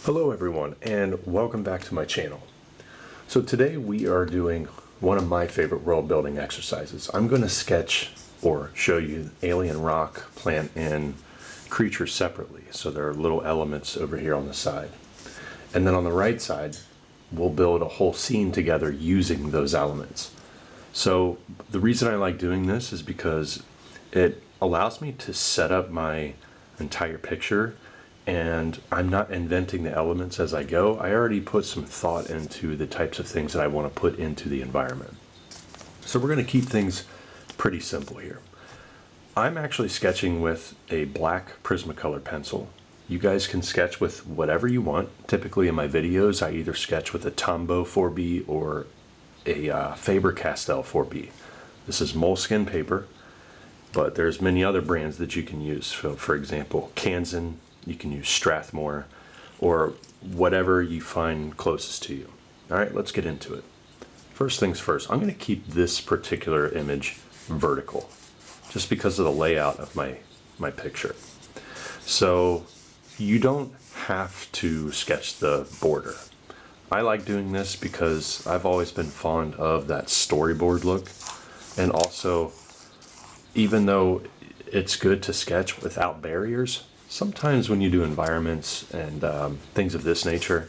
Hello everyone, and welcome back to my channel. So today we are doing one of my favorite world building exercises. I'm going to sketch or show you alien rock, plant, and creatures separately. So there are little elements over here on the side. And then on the right side, we'll build a whole scene together using those elements. So the reason I like doing this is because it allows me to set up my entire picture, and I'm not inventing the elements as I go. I already put some thought into the types of things that I want to put into the environment. So we're going to keep things pretty simple here. I'm actually sketching with a black Prismacolor pencil. You guys can sketch with whatever you want. Typically in my videos, I either sketch with a Tombow 4B or a Faber-Castell 4B. This is moleskin paper, but there's many other brands that you can use. So for example, Kansan, you can use Strathmore, or whatever you find closest to you. All right, let's get into it. First things first, I'm going to keep this particular image vertical, just because of the layout of my picture. So you don't have to sketch the border. I like doing this because I've always been fond of that storyboard look, and also, even though it's good to sketch without barriers, sometimes when you do environments and things of this nature,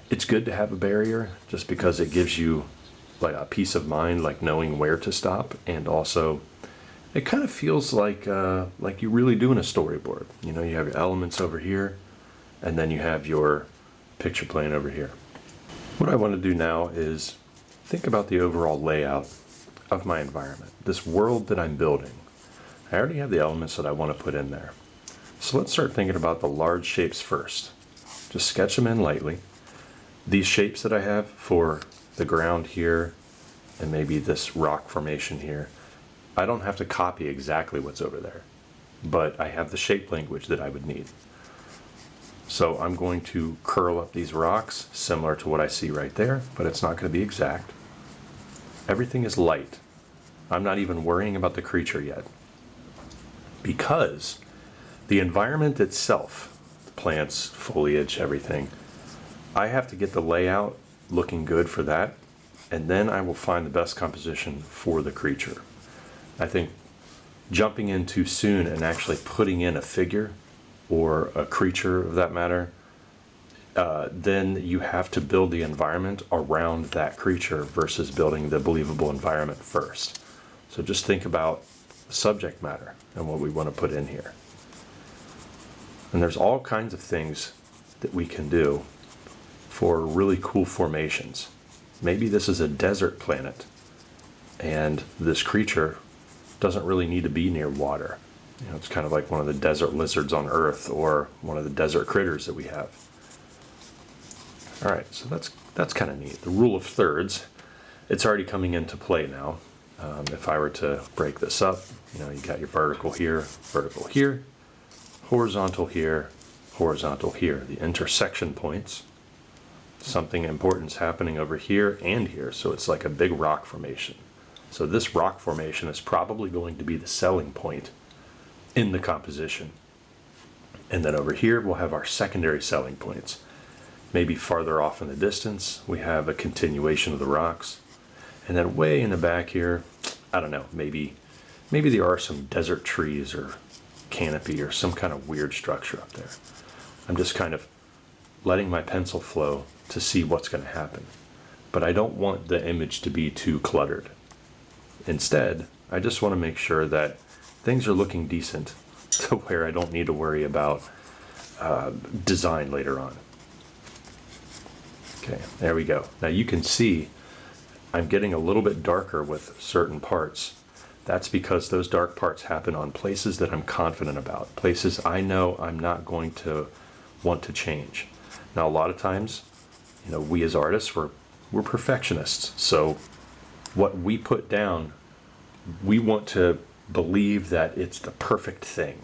it's good to have a barrier just because it gives you like a peace of mind, like knowing where to stop, and also it kind of feels like you're really doing a storyboard. You know, you have your elements over here, and then you have your picture plane over here. What I want to do now is think about the overall layout of my environment, this world that I'm building. I already have the elements that I want to put in there. So let's start thinking about the large shapes first. Just sketch them in lightly. These shapes that I have for the ground here and maybe this rock formation here, I don't have to copy exactly what's over there, but I have the shape language that I would need. So I'm going to curl up these rocks similar to what I see right there, but it's not going to be exact. Everything is light. I'm not even worrying about the creature yet, because the environment itself, the plants, foliage, everything, I have to get the layout looking good for that, and then I will find the best composition for the creature. I think jumping in too soon and actually putting in a figure or a creature of that matter, then you have to build the environment around that creature versus building the believable environment first. So just think about the subject matter and what we want to put in here. And there's all kinds of things that we can do for really cool formations. Maybe this is a desert planet, and this creature doesn't really need to be near water. You know, it's kind of like one of the desert lizards on Earth, or one of the desert critters that we have. All right, so that's kind of neat. The rule of thirds, it's already coming into play now. If I were to break this up, you know, you got your vertical here, horizontal here, horizontal here. The intersection points, something important is happening over here and here, so it's like a big rock formation. So this rock formation is probably going to be the selling point in the composition. And then over here we'll have our secondary selling points. Maybe farther off in the distance we have a continuation of the rocks. And then way in the back here, I don't know, maybe there are some desert trees or canopy or some kind of weird structure up there. I'm just kind of letting my pencil flow to see what's going to happen. But I don't want the image to be too cluttered. Instead, I just want to make sure that things are looking decent to where I don't need to worry about design later on. Okay, there we go. Now you can see I'm getting a little bit darker with certain parts. That's because those dark parts happen on places that I'm confident about, places I know I'm not going to want to change. Now a lot of times, you know, we as artists, we're perfectionists. So what we put down, we want to believe that it's the perfect thing,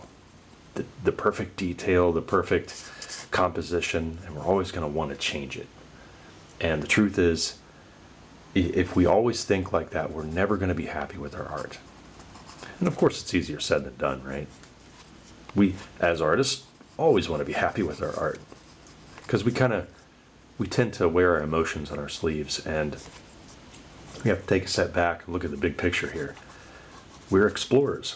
the perfect detail, the perfect composition, and we're always going to want to change it. And the truth is, if we always think like that, we're never going to be happy with our art. And of course, it's easier said than done, right? We, as artists, always want to be happy with our art. because we tend to wear our emotions on our sleeves, and we have to take a step back and look at the big picture here. We're explorers.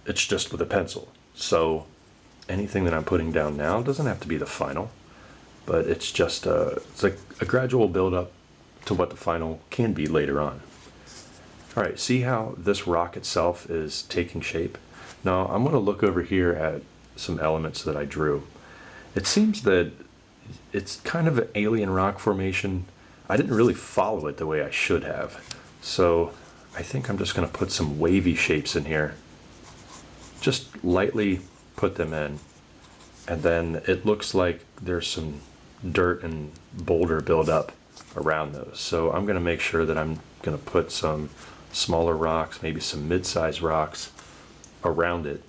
It's just with a pencil. So anything that I'm putting down now doesn't have to be the final, but it's just it's like a gradual build up to what the final can be later on. All right, see how this rock itself is taking shape? Now I'm going to look over here at some elements that I drew. It seems that it's kind of an alien rock formation. I didn't really follow it the way I should have. So I think I'm just going to put some wavy shapes in here. Just lightly put them in. And then it looks like there's some dirt and boulder buildup around those. So I'm going to make sure that I'm going to put some smaller rocks, maybe some mid-sized rocks around it.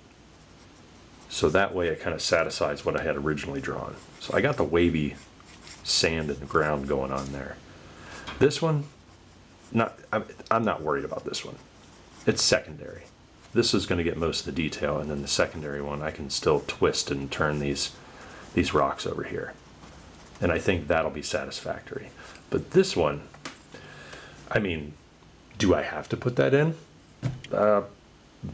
So that way it kind of satisfies what I had originally drawn. So I got the wavy sand in the ground going on there. This one, I'm not worried about this one. It's secondary. This is going to get most of the detail, and then the secondary one I can still twist and turn these rocks over here. And I think that'll be satisfactory. But this one, I mean, do I have to put that in?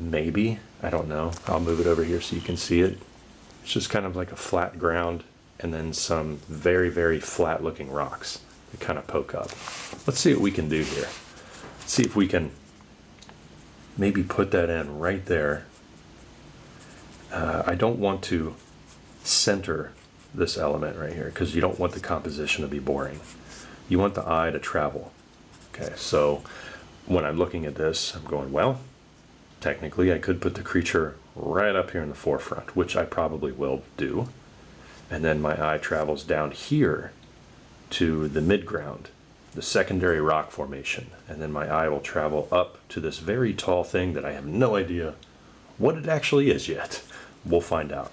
Maybe. I don't know. I'll move it over here so you can see it. It's just kind of like a flat ground and then some very, very flat looking rocks that kind of poke up. Let's see what we can do here. Let's see if we can maybe put that in right there. I don't want to center this element right here because you don't want the composition to be boring. You want the eye to travel. Okay, so when I'm looking at this, I'm going, well, technically I could put the creature right up here in the forefront, which I probably will do. And then my eye travels down here to the midground, the secondary rock formation. And then my eye will travel up to this very tall thing that I have no idea what it actually is yet. We'll find out.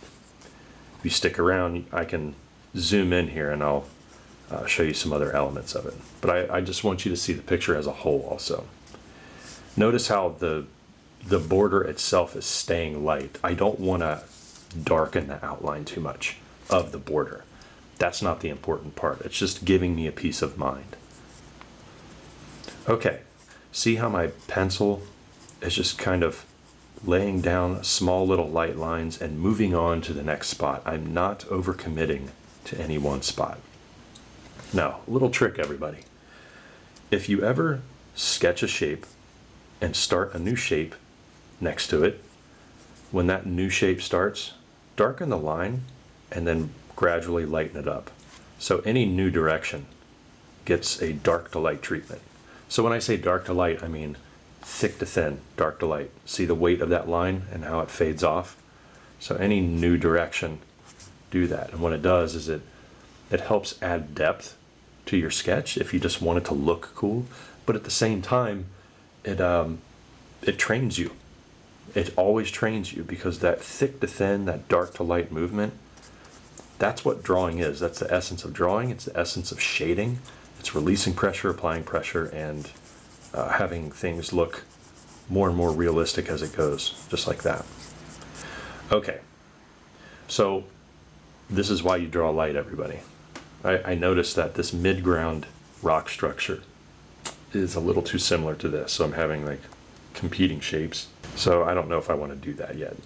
If you stick around, I can zoom in here and I'll show you some other elements of it. But I just want you to see the picture as a whole also. Notice how the border itself is staying light. I don't want to darken the outline too much of the border. That's not the important part. It's just giving me a peace of mind. Okay, see how my pencil is just kind of laying down small little light lines and moving on to the next spot. I'm not overcommitting to any one spot. Now, little trick, everybody. If you ever sketch a shape and start a new shape next to it, when that new shape starts, darken the line and then gradually lighten it up. So any new direction gets a dark to light treatment. So when I say dark to light, I mean thick to thin, dark to light. See the weight of that line and how it fades off? So any new direction, do that. And what it does is it helps add depth to your sketch if you just want it to look cool, but at the same time, it trains you. It always trains you, because that thick to thin, that dark to light movement, that's what drawing is. That's the essence of drawing. It's the essence of shading. It's releasing pressure, applying pressure, and having things look more and more realistic as it goes, just like that. Okay, so this is why you draw light, everybody. I noticed that this mid-ground rock structure is a little too similar to this, so I'm having like competing shapes. So I don't know if I want to do that yet.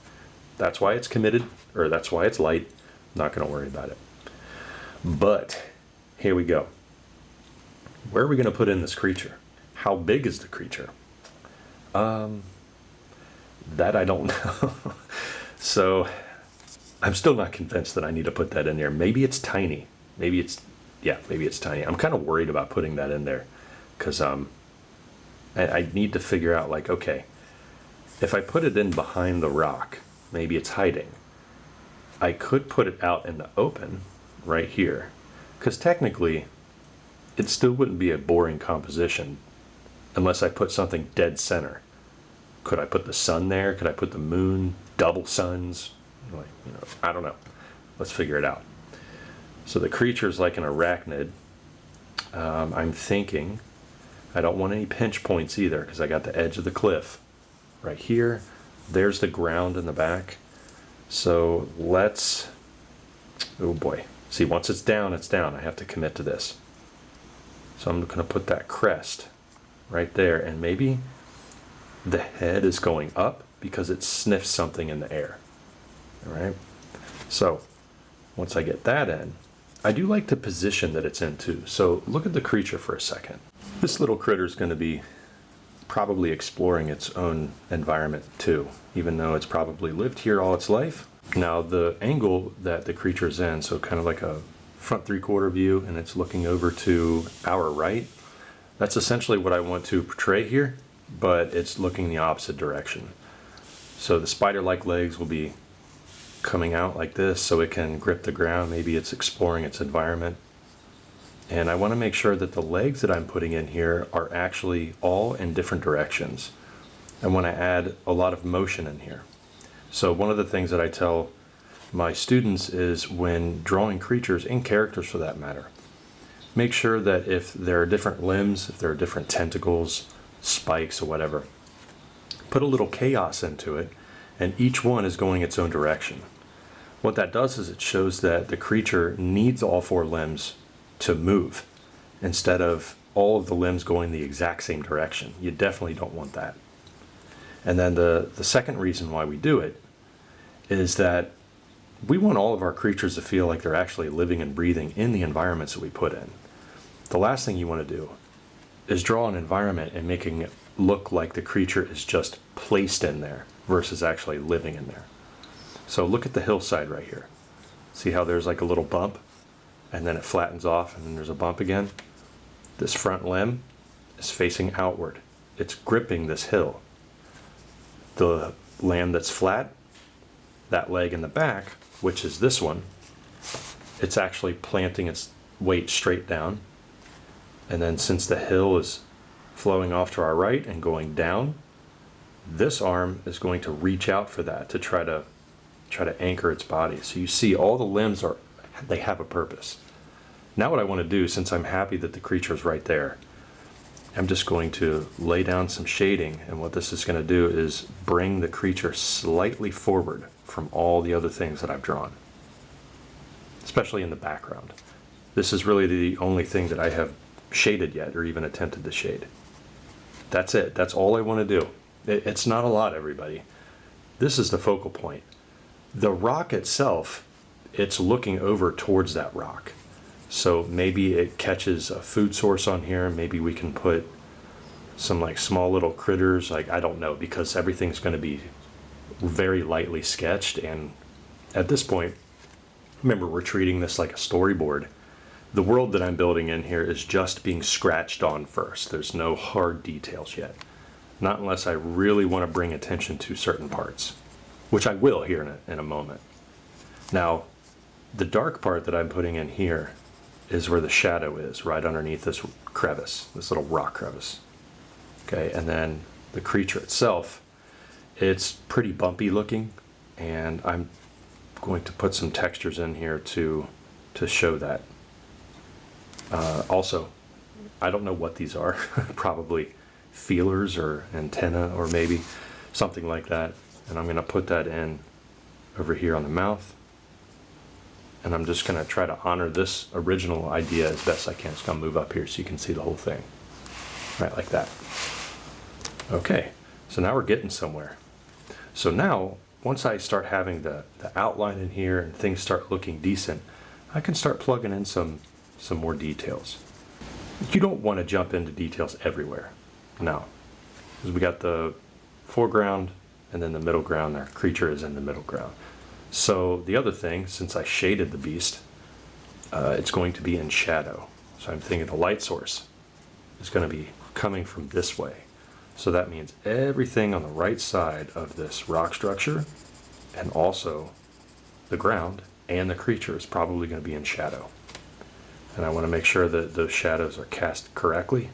That's why it's committed, or that's why it's light. I'm not going to worry about it. But here we go. Where are we going to put in this creature? How big is the creature? That I don't know. So I'm still not convinced that I need to put that in there. Maybe it's tiny. Maybe it's tiny. I'm kind of worried about putting that in there because I need to figure out, like, okay, if I put it in behind the rock, maybe it's hiding. I could put it out in the open right here, because technically it still wouldn't be a boring composition unless I put something dead center. Could I put the sun there? Could I put the moon, double suns? Like, I don't know. Let's figure it out. So the creature's like an arachnid. I'm thinking I don't want any pinch points either, because I got the edge of the cliff right here. There's the ground in the back. So let's, oh boy, See, once it's down, it's down. I have to commit to this. So I'm going to put that crest right there, and maybe the head is going up because it sniffs something in the air. All right. So once I get that in, I do like the position that it's in too. So look at the creature for a second. This little critter is going to be probably exploring its own environment too, even though it's probably lived here all its life. Now the angle that the creature is in, so kind of like a front 3/4 view, and it's looking over to our right, that's essentially what I want to portray here, but it's looking the opposite direction. So the spider-like legs will be coming out like this so it can grip the ground. Maybe it's exploring its environment. And I want to make sure that the legs that I'm putting in here are actually all in different directions. I want to add a lot of motion in here. So one of the things that I tell my students is, when drawing creatures and characters for that matter, make sure that if there are different limbs, if there are different tentacles, spikes, or whatever, put a little chaos into it, and each one is going its own direction. What that does is it shows that the creature needs all 4 limbs to move, instead of all of the limbs going the exact same direction. You definitely don't want that. And then the second reason why we do it is that we want all of our creatures to feel like they're actually living and breathing in the environments that we put in. The last thing you want to do is draw an environment and making it look like the creature is just placed in there versus actually living in there. So look at the hillside right here. See how there's like a little bump, and then it flattens off, and then there's a bump again? This front limb is facing outward. It's gripping this hill. The land that's flat, that leg in the back, which is this one, it's actually planting its weight straight down. And then since the hill is flowing off to our right and going down, this arm is going to reach out for that to try to anchor its body. So you see all the limbs they have a purpose. Now what I want to do, since I'm happy that the creature is right there, I'm just going to lay down some shading, and what this is going to do is bring the creature slightly forward from all the other things that I've drawn, especially in the background. This is really the only thing that I have shaded yet, or even attempted to shade. That's it. That's all I want to do. It's not a lot, everybody. This is the focal point. The rock itself, it's looking over towards that rock. So maybe it catches a food source on here. Maybe we can put some like small little critters, like, I don't know, because everything's going to be very lightly sketched. And at this point, remember, we're treating this like a storyboard. The world that I'm building in here is just being scratched on first. There's no hard details yet. Not unless I really want to bring attention to certain parts, which I will here in a moment. Now, the dark part that I'm putting in here is where the shadow is, right underneath this crevice, this little rock crevice. Okay, and then the creature itself, it's pretty bumpy looking, and I'm going to put some textures in here to show that. Also, I don't know what these are, probably feelers or antenna or maybe something like that, and I'm going to put that in over here on the mouth. And I'm just going to try to honor this original idea as best I can. It's going to move up here so you can see the whole thing. Right, like that. Okay, so now we're getting somewhere. So now, once I start having the outline in here and things start looking decent, I can start plugging in some more details. You don't want to jump into details everywhere. No, because we got the foreground and then the middle ground. Our creature is in the middle ground. So the other thing, since I shaded the beast, it's going to be in shadow. So I'm thinking the light source is going to be coming from this way. So that means everything on the right side of this rock structure, and also the ground and the creature, is probably going to be in shadow. And I want to make sure that those shadows are cast correctly.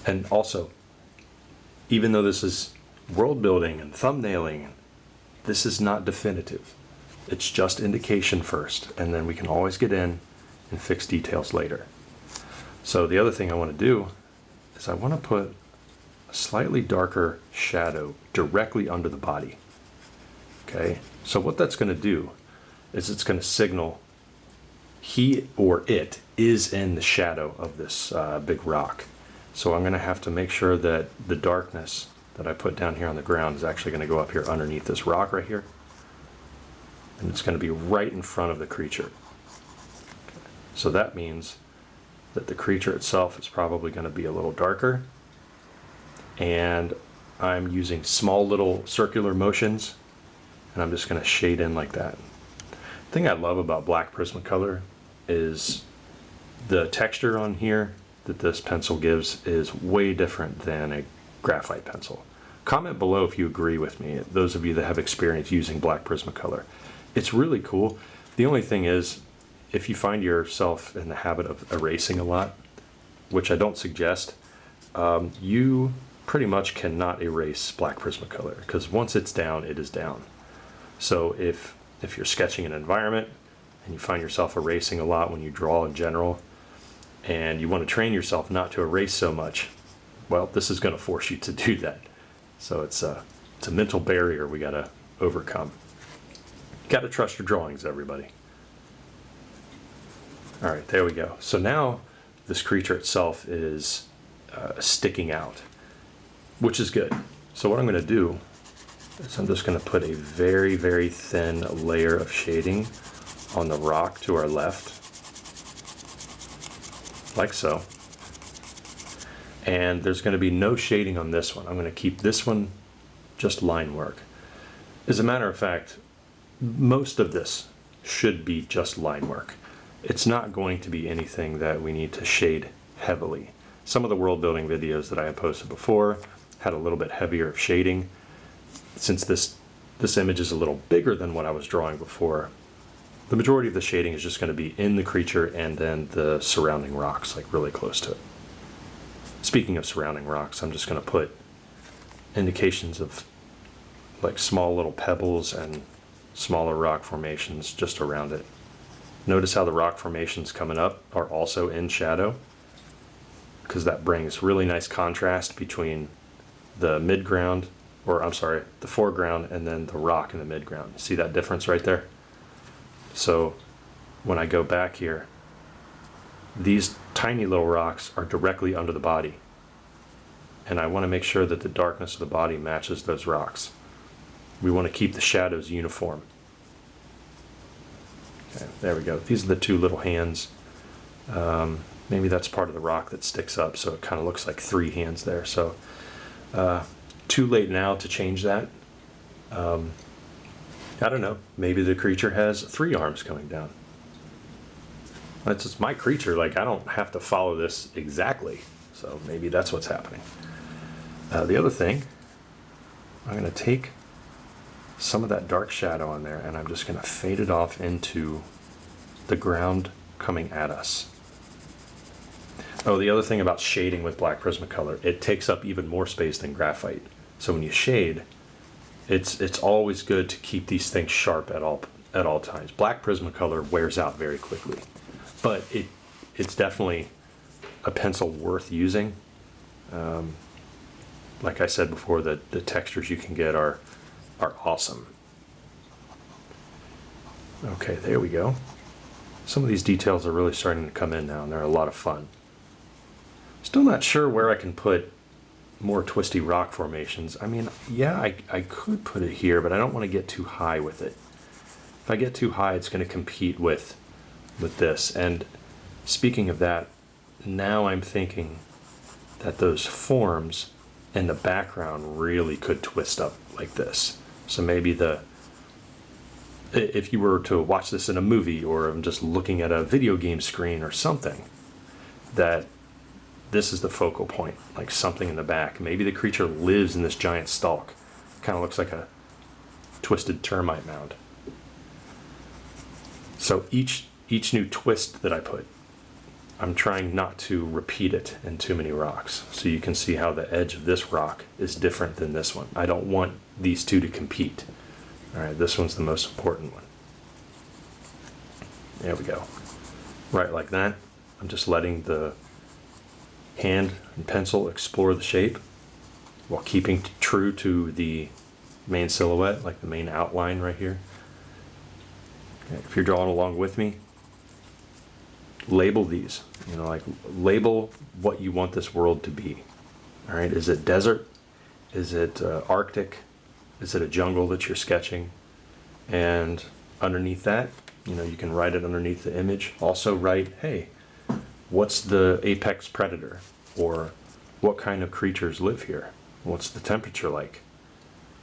And also, even though this is world building and thumbnailing, this is not definitive. It's just indication first, and then we can always get in and fix details later. So the other thing I want to do is I want to put a slightly darker shadow directly under the body. Okay, so what that's going to do is it's going to signal he or it is in the shadow of this big rock. So I'm going to have to make sure that the darkness that I put down here on the ground is actually going to go up here underneath this rock right here. And it's going to be right in front of the creature. So that means that the creature itself is probably going to be a little darker. And I'm using small little circular motions, and I'm just going to shade in like that. The thing I love about black Prismacolor is the texture on here that this pencil gives is way different than a graphite pencil. Comment below if you agree with me, those of you that have experience using black Prismacolor. It's really cool. The only thing is, if you find yourself in the habit of erasing a lot, which I don't suggest, you pretty much cannot erase black Prismacolor, because once it's down, it is down. So if you're sketching an environment and you find yourself erasing a lot when you draw in general, and you want to train yourself not to erase so much, well, this is going to force you to do that. So it's a mental barrier we got to overcome. Got to trust your drawings, everybody. All right, there we go. So now this creature itself is sticking out, which is good. So what I'm going to do is I'm just going to put a very, very thin layer of shading on the rock to our left, like so. And there's going to be no shading on this one. I'm going to keep this one just line work. As a matter of fact, most of this should be just line work. It's not going to be anything that we need to shade heavily. Some of the world building videos that I have posted before had a little bit heavier of shading. Since this image is a little bigger than what I was drawing before, the majority of the shading is just going to be in the creature and then the surrounding rocks, like really close to it. Speaking of surrounding rocks, I'm just going to put indications of like small little pebbles and smaller rock formations just around it. Notice how the rock formations coming up are also in shadow, because that brings really nice contrast between the midground, or I'm sorry, the foreground, and then the rock in the midground. See that difference right there? So when I go back here, these tiny little rocks are directly under the body, and I want to make sure that the darkness of the body matches those rocks. We want to keep the shadows uniform. Okay, there we go. These are the two little hands. Maybe that's part of the rock that sticks up, so it kind of looks like three hands there. So too late now to change that. I don't know. Maybe the creature has 3 arms coming down. That's just my creature. Like, I don't have to follow this exactly. So maybe that's what's happening. The other thing, I'm going to take some of that dark shadow on there, and I'm just going to fade it off into the ground coming at us. Oh, the other thing about shading with black Prismacolor, it takes up even more space than graphite. So when you shade, it's always good to keep these things sharp at all times. Black Prismacolor wears out very quickly, but it's definitely a pencil worth using. Like I said before, the textures you can get are awesome. Okay, there we go. Some of these details are really starting to come in now, and they're a lot of fun. Still not sure where I can put more twisty rock formations. I mean, yeah, I could put it here, but I don't want to get too high with it. If I get too high, it's going to compete with this. And speaking of that, now I'm thinking that those forms in the background really could twist up like this. So maybe if you were to watch this in a movie, or I'm just looking at a video game screen or something, that this is the focal point, like something in the back. Maybe the creature lives in this giant stalk. Kind of looks like a twisted termite mound. So each new twist that I put, I'm trying not to repeat it in too many rocks. So you can see how the edge of this rock is different than this one. I don't want these two to compete. All right, this one's the most important one. There we go. Right like that. I'm just letting the hand and pencil explore the shape while keeping true to the main silhouette, like the main outline right here. If you're drawing along with me, label these, like label what you want this world to be. All right, is it desert? Is it Arctic? Is it a jungle that you're sketching? And underneath that, you can write it underneath the image. Also write, hey, what's the apex predator? Or what kind of creatures live here? What's the temperature like?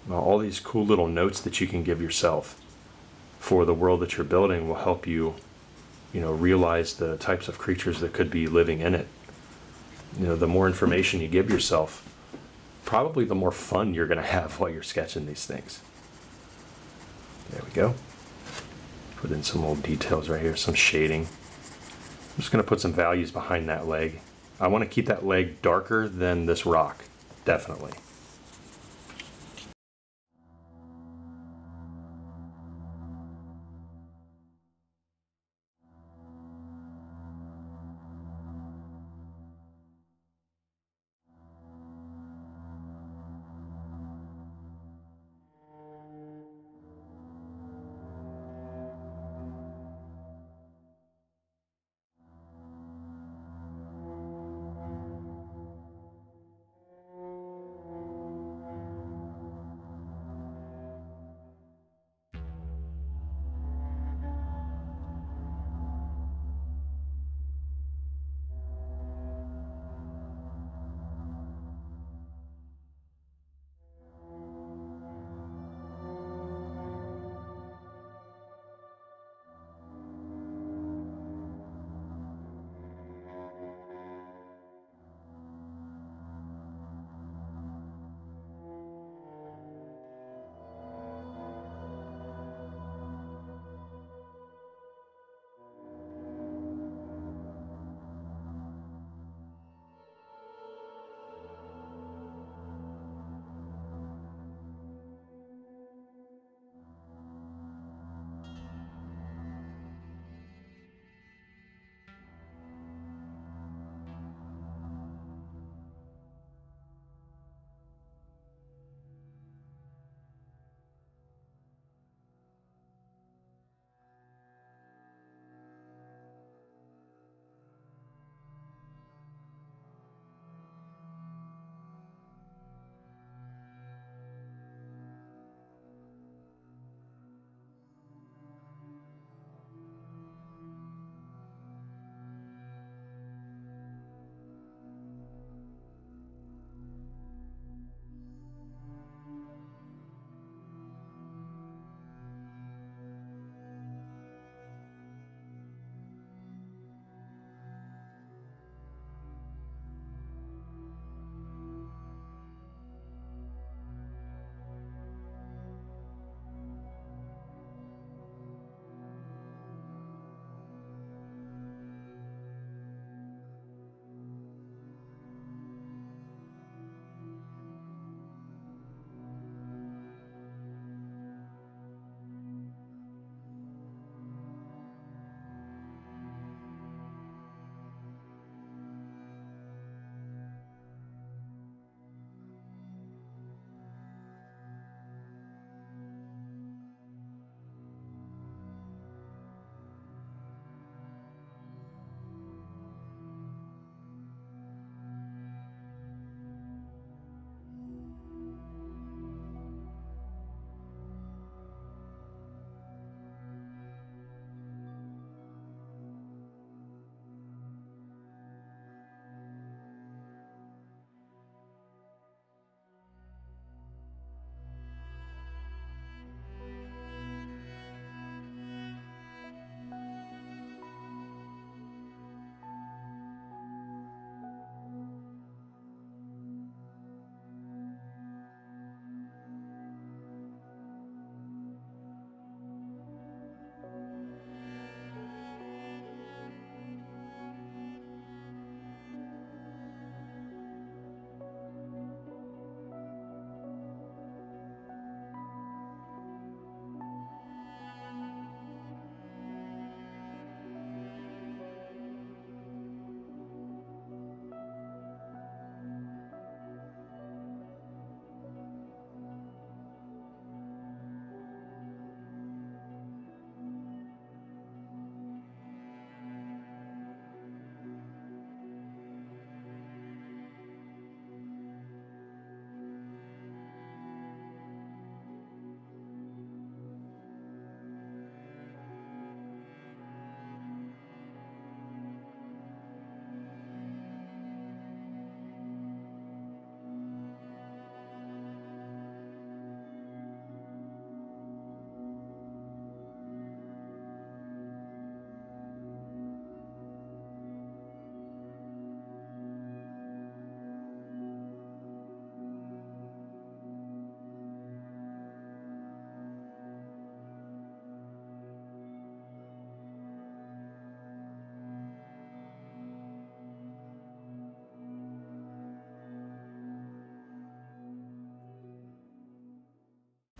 Well, all these cool little notes that you can give yourself for the world that you're building will help you, realize the types of creatures that could be living in it. The more information you give yourself, probably the more fun you're going to have while you're sketching these things. There we go. Put in some little details right here, some shading. I'm just going to put some values behind that leg. I want to keep that leg darker than this rock, definitely.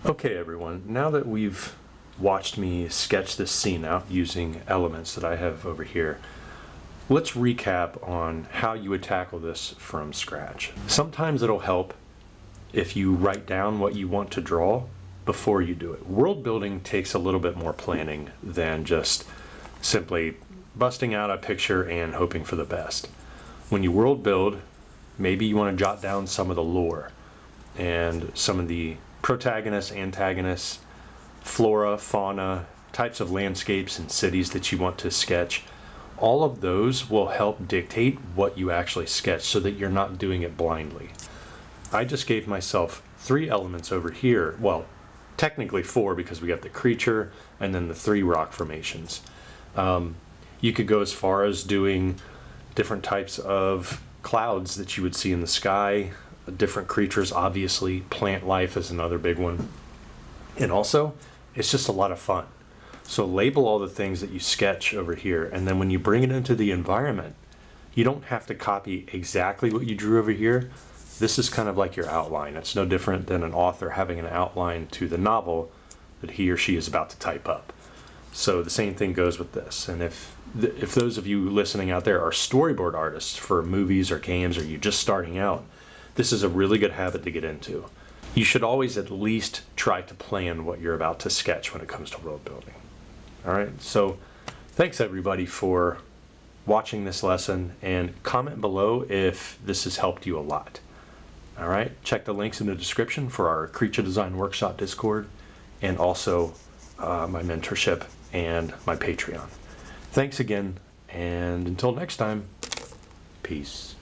Okay everyone, now that we've watched me sketch this scene out using elements that I have over here, let's recap on how you would tackle this from scratch. Sometimes it'll help if you write down what you want to draw before you do it. World building takes a little bit more planning than just simply busting out a picture and hoping for the best. When you world build, maybe you want to jot down some of the lore and some of the protagonists, antagonists, flora, fauna, types of landscapes and cities that you want to sketch. All of those will help dictate what you actually sketch so that you're not doing it blindly. I just gave myself 3 elements over here. Well, technically 4 because we got the creature and then the 3 rock formations. You could go as far as doing different types of clouds that you would see in the sky, different creatures, obviously. Plant life is another big one. And also, it's just a lot of fun. So label all the things that you sketch over here, and then when you bring it into the environment, you don't have to copy exactly what you drew over here. This is kind of like your outline. It's no different than an author having an outline to the novel that he or she is about to type up. So the same thing goes with this. And if those of you listening out there are storyboard artists for movies or games, or you're just starting out, this is a really good habit to get into. You should always at least try to plan what you're about to sketch when it comes to world building. All right, so thanks everybody for watching this lesson, and comment below if this has helped you a lot. All right, check the links in the description for our Creature Design Workshop Discord, and also my mentorship and my Patreon. Thanks again, and until next time, peace.